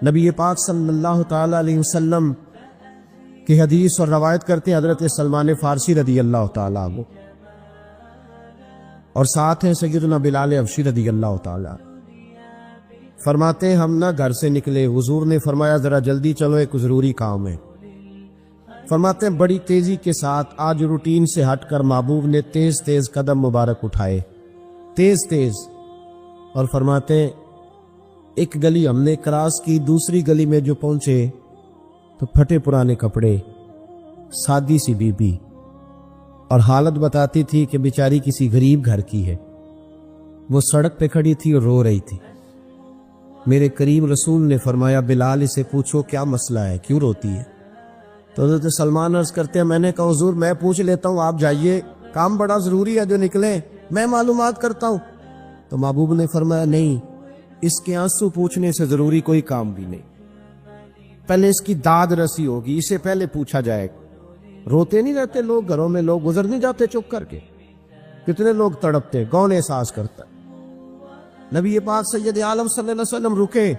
نبی پاک صلی اللہ تعالی علیہ وسلم کی حدیث اور روایت کرتے ہیں حضرت سلمان فارسی رضی اللہ تعالیٰ عنہ، اور ساتھ ہیں سیدنا بلال حبشی رضی اللہ تعالیٰ، فرماتے ہیں ہم نہ گھر سے نکلے، حضور نے فرمایا ذرا جلدی چلو ایک ضروری کام ہے۔ فرماتے ہیں بڑی تیزی کے ساتھ آج روٹین سے ہٹ کر محبوب نے تیز تیز قدم مبارک اٹھائے، تیز تیز، اور فرماتے ہیں ایک گلی ہم نے کراس کی، دوسری گلی میں جو پہنچے تو پھٹے پرانے کپڑے، سادی سی بی بی، اور حالت بتاتی تھی کہ بیچاری کسی غریب گھر کی ہے۔ وہ سڑک پہ کھڑی تھی اور رو رہی تھی۔ میرے کریم رسول نے فرمایا بلال اسے پوچھو کیا مسئلہ ہے، کیوں روتی ہے؟ تو حضرت سلمان عرض کرتے ہیں میں نے کہا حضور میں پوچھ لیتا ہوں، آپ جائیے، کام بڑا ضروری ہے جو نکلے، میں معلومات کرتا ہوں۔ تو محبوب نے فرمایا نہیں، اس کے آنسو پوچھنے سے ضروری کوئی کام بھی نہیں، پہلے اس کی داد رسی ہوگی، اسے پہلے پوچھا جائے گا۔ روتے نہیں رہتے لوگ گھروں میں، لوگ گزر نہیں جاتے چپ کر کے، کتنے لوگ تڑپتے، کون احساس کرتا ہے؟ نبی پاک سید عالم صلی اللہ علیہ وسلم رکے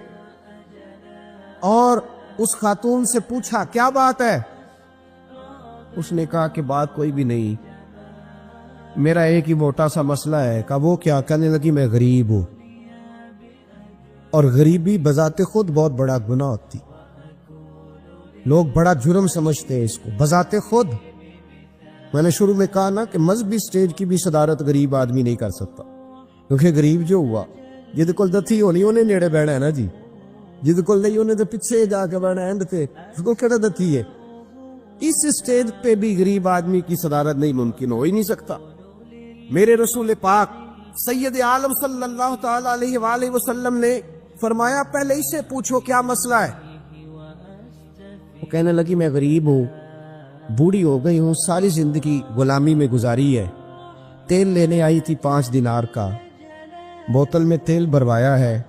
اور اس خاتون سے پوچھا کیا بات ہے؟ اس نے کہا کہ بات کوئی بھی نہیں، میرا ایک ہی موٹا سا مسئلہ ہے۔ کہا وہ کیا؟ کہنے لگی میں غریب ہوں، اور غریبی بذات خود بہت بڑا گناہ ہوتی، لوگ بڑا جرم سمجھتے ہیں اس کو بذات خود۔ میں نے شروع میں کہا نا کہ مذہبی سٹیج کی بھی صدارت غریب آدمی نہیں کر سکتا، کیونکہ غریب جو ہوا جد کول دتھی ہونی انہیں نیڑے بیٹھنا ہے نا جی، جد کول نہیں انہیں تو پیچھے جا کے بیٹھنا اینڈ پہ، اس کو کہڑا دتھی ہے۔ اس سٹیج پہ بھی غریب آدمی کی صدارت نہیں ممکن ہو ہی نہیں سکتا۔ میرے رسول پاک سید عالم صلی اللہ تعالی علیہ وآلہ وسلم نے فرمایا پہلے اسے پوچھو کیا مسئلہ ہے۔ وہ کہنے لگی میں غریب ہوں، بوڑھی ہو گئی ہوں، ساری زندگی غلامی میں گزاری ہے، تیل لینے آئی تھی 5 دینار کا، بوتل میں تیل بھروایا ہے،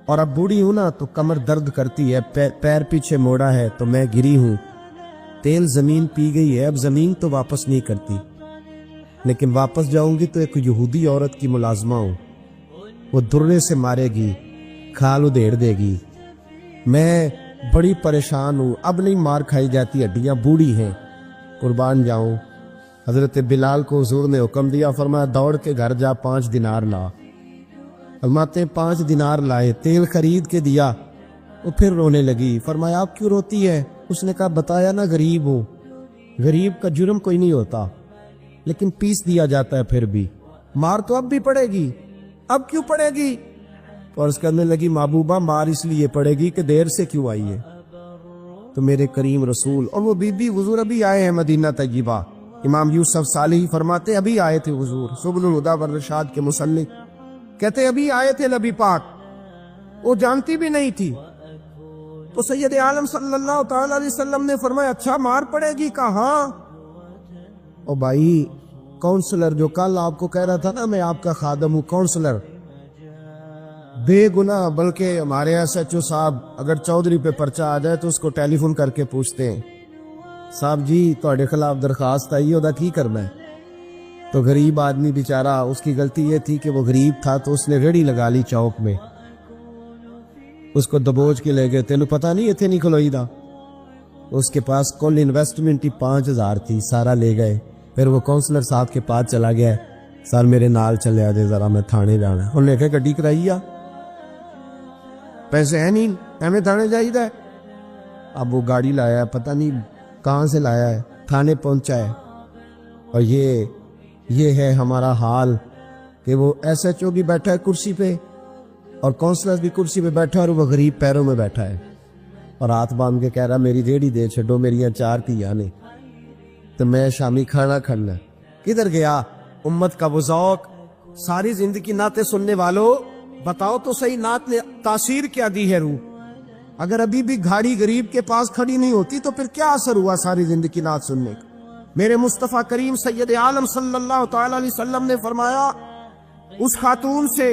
اور اب بوڑھی ہوں نا تو کمر درد کرتی ہے، پیر پیچھے موڑا ہے تو میں گری ہوں، تیل زمین پی گئی ہے، اب زمین تو واپس نہیں کرتی، لیکن واپس جاؤں گی تو ایک یہودی عورت کی ملازمہ ہوں، وہ درے سے مارے گی، کھال ادھیڑ دے گی، میں بڑی پریشان ہوں، اب نہیں مار کھائی جاتی، ہڈیاں بوڑھی ہیں، قربان جاؤں۔ حضرت بلال کو حضور نے حکم دیا، فرمایا دوڑ کے گھر جا 5 دینار لا۔ فرماتے 5 دینار لائے، تیل خرید کے دیا، وہ پھر رونے لگی۔ فرمایا آپ کیوں روتی ہے؟ اس نے کہا بتایا نا غریب ہوں، غریب کا جرم کوئی نہیں ہوتا، لیکن پیس دیا جاتا ہے، پھر بھی مار تو اب بھی پڑے گی، اب کیوں پڑے گی؟ اور اس کرنے لگی محبوبہ مار اس لیے پڑے گی کہ دیر سے کیوں آئی ہے۔ تو میرے کریم رسول اور وہ بی بی حضور ابھی آئے ہیں مدینہ طیبہ، امام یوسف صالحی فرماتے ابھی آئے تھے حضور، سبل الہدی والرشاد کے مصنف کہتے ابھی آئے تھے نبی پاک، وہ جانتی بھی نہیں تھی۔ تو سید عالم صلی اللہ تعالی علیہ وسلم نے فرمایا اچھا مار پڑے گی؟ کہا ہاں۔ او بھائی کونسلر جو کل آپ کو کہہ رہا تھا نا میں آپ کا خادم ہوں، کونسلر بے گناہ، بلکہ ہمارے SHO صاحب اگر چودھری پہ پرچہ آ جائے تو اس کو ٹیلی فون کر کے پوچھتے ہیں صاحب جی تہاڈے خلاف درخواست آئی ہے، کی کرنا ہے؟ تو غریب آدمی بیچارہ، اس کی غلطی یہ تھی کہ وہ غریب تھا تو اس نے ریڑھی لگا لی چوک میں، اس کو دبوچ کے لے گئے، تینوں پتہ نہیں اتنے نہیں کھلوئی دا، اس کے پاس کل انویسٹمنٹ ہی 5000 تھی، سارا لے گئے۔ پھر وہ کونسلر صاحب کے پاس چلا گیا، سر میرے نال چلے آجے ذرا میں تھانے جانا، انہوں نے کہا گڈی کرائی آ، پیسے ہیں نہیں ایویں تھانے جائیدا ہے۔ اب وہ گاڑی لایا ہے، پتہ نہیں کہاں سے لایا ہے، تھانے پہنچا ہے، اور یہ ہے ہمارا حال کہ وہ SHO بھی بیٹھا ہے کرسی پہ اور کونسلر بھی کرسی پہ بیٹھا ہے، اور وہ غریب پیروں میں بیٹھا ہے اور ہاتھ باندھ کے کہہ رہا میری ریڑھی دے چھڈو، میری 4 تھیاں نے تو میں شامی کھانا کھانا۔ کدھر گیا امت کا وہ ذوق؟ ساری زندگی نعتیں سننے والوں بتاؤ تو صحیح، نعت نے تاثیر کیا دی ہے روح؟ اگر ابھی بھی گھاڑی غریب کے پاس کھڑی نہیں ہوتی تو پھر کیا اثر ہوا ساری زندگی نعت سننے کا؟ میرے مصطفیٰ کریم سید عالم صلی اللہ تعالی علیہ وسلم نے فرمایا اس خاتون سے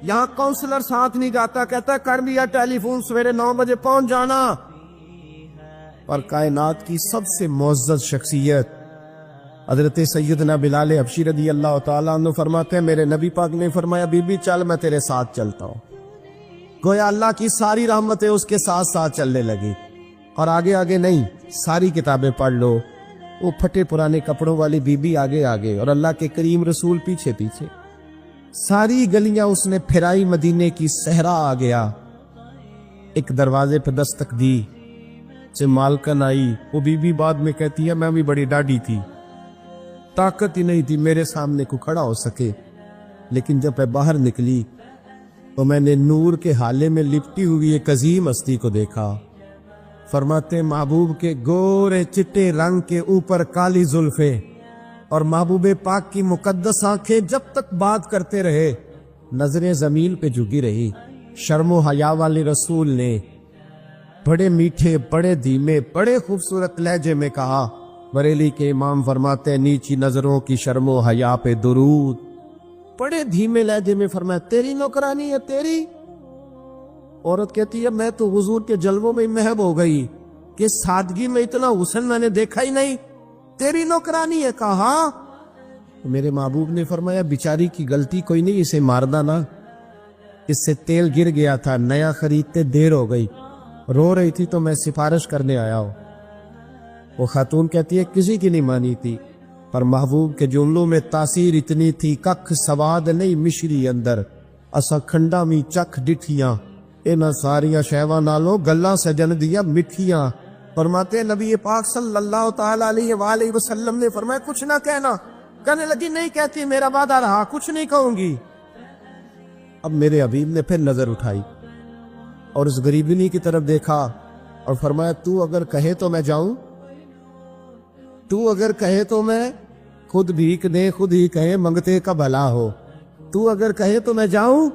یہاں کونسلر ساتھ نہیں جاتا، کہتا کر لیا ٹیلی فون، سویرے 9 بجے پہنچ جانا۔ اور کائنات کی سب سے معزز شخصیت حضرت سیدنا بلال حبشی رضی اللہ تعالیٰ عنہ فرماتے ہیں میرے نبی پاک نے فرمایا بی بی چل میں تیرے ساتھ چلتا ہوں، گویا اللہ کی ساری رحمتیں اس کے ساتھ ساتھ چلنے لگی. اور آگے آگے نہیں، ساری کتابیں پڑھ لو. وہ پھٹے پرانے کپڑوں والی بی بی آگے آگے اور اللہ کے کریم رسول پیچھے پیچھے. ساری گلیاں اس نے پھرائی، مدینے کی صحرا آ گیا. ایک دروازے پہ دستک دی سے مالکن آئی. وہ بی بی بعد میں کہتی ہے میں بھی بڑی ڈاڈی تھی، طاقت ہی نہیں تھی میرے سامنے کو کھڑا ہو سکے. لیکن جب میں باہر نکلی تو میں نے نور کے حالے میں لپٹی ہوئی ایک عظیم ہستی کو دیکھا. فرماتے محبوب کے گورے چٹے رنگ کے اوپر کالی زلفیں اور محبوب پاک کی مقدس آنکھیں جب تک بات کرتے رہے نظریں زمین پہ جھکی رہی. شرم و حیا والے رسول نے بڑے میٹھے، بڑے دھیمے، بڑے خوبصورت لہجے میں کہا. بریلی کے امام فرماتے نیچی نظروں کی شرم و حیا پہ درود. بڑے دھیمے لہجے میں فرمایا تیری نوکرانی ہے تیری. عورت کہتی ہے میں تو حضور کے جلووں میں محب ہو گئی کہ سادگی میں اتنا حسن میں نے دیکھا ہی نہیں. تیری نوکرانی ہے. کہا میرے محبوب نے فرمایا بیچاری کی غلطی کوئی نہیں، اسے مارنا نہ، اس سے تیل گر گیا تھا، نیا خریدتے دیر ہو گئی، رو رہی تھی تو میں سفارش کرنے آیا ہوں. وہ خاتون کہتی ہے کسی کی نہیں مانی تھی، پر محبوب کے جملوں میں تاثیر اتنی تھی ککھ سواد نہیں مشری اندر اسا کھنڈا می چکھ ڈٹھیاں انہاں ساریاں شیواں نالوں گلاں سجن دیا مٹھیاں. فرماتے نبی پاک صلی اللہ تعالی علیہ وآلہ وسلم نے فرمایا کچھ نہ کہنا. کہنے لگی نہیں کہتی، میرا وعدہ رہا، کچھ نہیں کہوں گی. اب میرے حبیب نے پھر نظر اٹھائی اور اس غریبنی کی طرف دیکھا اور فرمایا تو اگر کہے تو میں جاؤں، تو اگر کہے تو میں خود بھیک دے، خود ہی کہے منگتے کا بھلا ہو، تو اگر کہے تو میں جاؤں.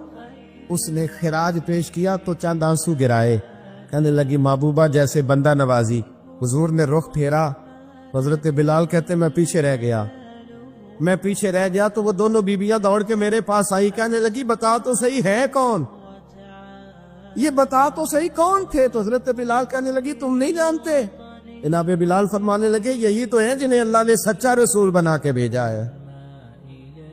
اس نے خراج پیش کیا تو چند آنسو گرائے. کہنے لگی محبوبہ جیسے بندہ نوازی. حضور نے رخ پھیرا. حضرت بلال کہتے میں پیچھے رہ گیا. میں پیچھے رہ گیا تو وہ دونوں بیویاں دوڑ کے میرے پاس آئی. کہنے لگی بتا تو صحیح ہے کون، یہ بتا تو صحیح کون تھے. تو حضرت بلال کہنے لگی تم نہیں جانتے. جناب بلال فرمانے لگے یہی تو ہیں جنہیں اللہ نے سچا رسول بنا کے بھیجا ہے.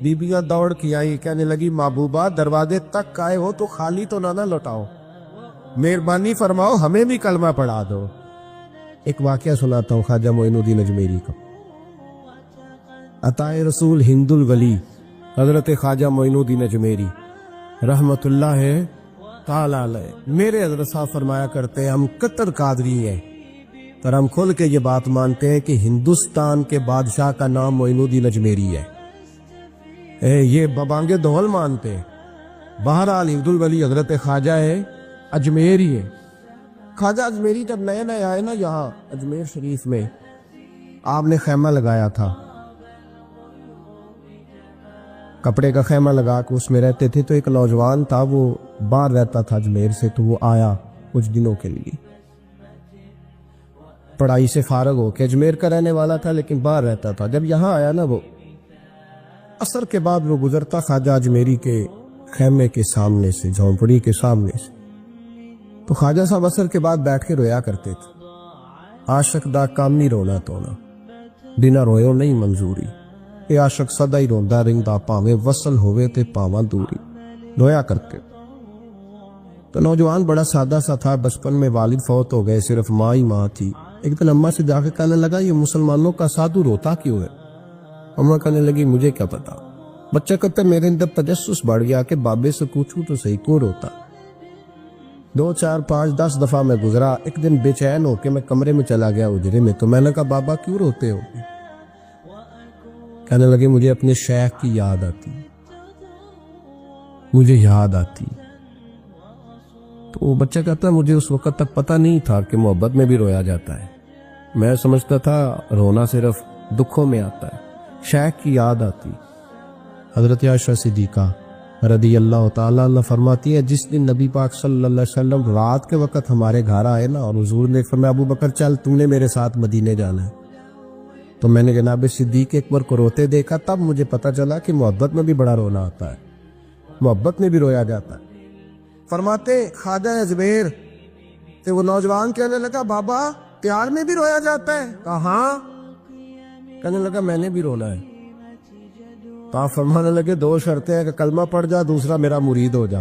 بیبیاں دوڑ کے آئی. کہنے لگی محبوبہ دروازے تک آئے ہو تو خالی تو نہ لوٹاؤ، مہربانی فرماؤ ہمیں بھی کلمہ پڑھا دو. ایک واقعہ سناتا ہوں خواجہ معین الدین اجمیری کا. عطائے رسول ہند الولی حضرت خواجہ معین الدین اجمیری رحمت اللہ تعالی علیہ، میرے حضرت صاحب فرمایا کرتے ہیں ہم کتر قادری ہیں پر ہم کھل کے یہ بات مانتے ہیں کہ ہندوستان کے بادشاہ کا نام معین الدین اجمیری ہے. یہ ببانگے دول مانتے ہیں. بہرحال ہند الولی حضرت خواجہ ہے اجمیری ہے. خواجہ اجمیری جب نئے نئے آئے نا یہاں اجمیر شریف میں، آپ نے خیمہ لگایا تھا، کپڑے کا خیمہ لگا کے اس میں رہتے تھے. تو ایک نوجوان تھا وہ باہر رہتا تھا اجمیر سے، تو وہ آیا کچھ دنوں کے لیے، پڑھائی سے فارغ ہو کے، اجمیر کا رہنے والا تھا لیکن باہر رہتا تھا. جب یہاں آیا نا وہ عصر کے بعد وہ گزرتا خواجہ اجمیری کے خیمے کے سامنے سے، جھونپڑی کے سامنے سے، تو خواجہ صاحب عصر کے بعد بیٹھ کے رویا کرتے تھے. عاشق دا کام نہیں رونا تونا، بنا رویو نہیں منظوری، اے عاشق سدا ہی روندا رہندا پاویں وصل ہوئے تے پاواں دوری، رویا کرتے. تو نوجوان بڑا سادہ سا تھا، بچپن میں والد فوت ہو گئے، صرف ماں ہی ماں تھی. ایک دن اماں سے جا کے کہنے لگا یہ مسلمانوں کا سادھو روتا کیوں ہے؟ اماں کہنے لگی مجھے کیا پتا. بچہ کہتا میرے اندر تجسس بڑھ گیا کہ بابے سے پوچھوں تو صحیح کیوں روتا. 2 4 5 10 دفعہ میں گزرا. ایک دن بے چین ہو کے میں کمرے میں چلا گیا اجرے میں. تو میں نے کہا بابا کیوں روتے ہو؟ کہنے لگے مجھے اپنے شیخ کی یاد آتی، مجھے یاد آتی. تو وہ بچہ کہتا ہے مجھے اس وقت تک پتہ نہیں تھا کہ محبت میں بھی رویا جاتا ہے. میں سمجھتا تھا رونا صرف دکھوں میں آتا ہے. شیخ کی یاد آتی. حضرت عائشہ صدیقہ رضی اللہ تعالیٰ عنہ فرماتی ہے جس دن نبی پاک صلی اللہ علیہ وسلم رات کے وقت ہمارے گھر آئے نا اور حضور نے فرمایا ابو بکر چل تم نے میرے ساتھ مدینے جانا ہے، تو میں نے جناب صدیق اکبر کو روتے دیکھا. تب مجھے پتہ چلا کہ محبت میں بھی بڑا رونا آتا ہے، محبت میں بھی رویا جاتا ہے. فرماتے خواجہ اجمیر کہ وہ نوجوان کہنے لگا بابا پیار میں بھی رویا جاتا ہے؟ کہا ہاں. کہنے لگا میں نے بھی رونا ہے. تو آپ فرمانے لگے 2 شرطیں ہیں کہ کلمہ پڑھ جا، دوسرا میرا مرید ہو جا.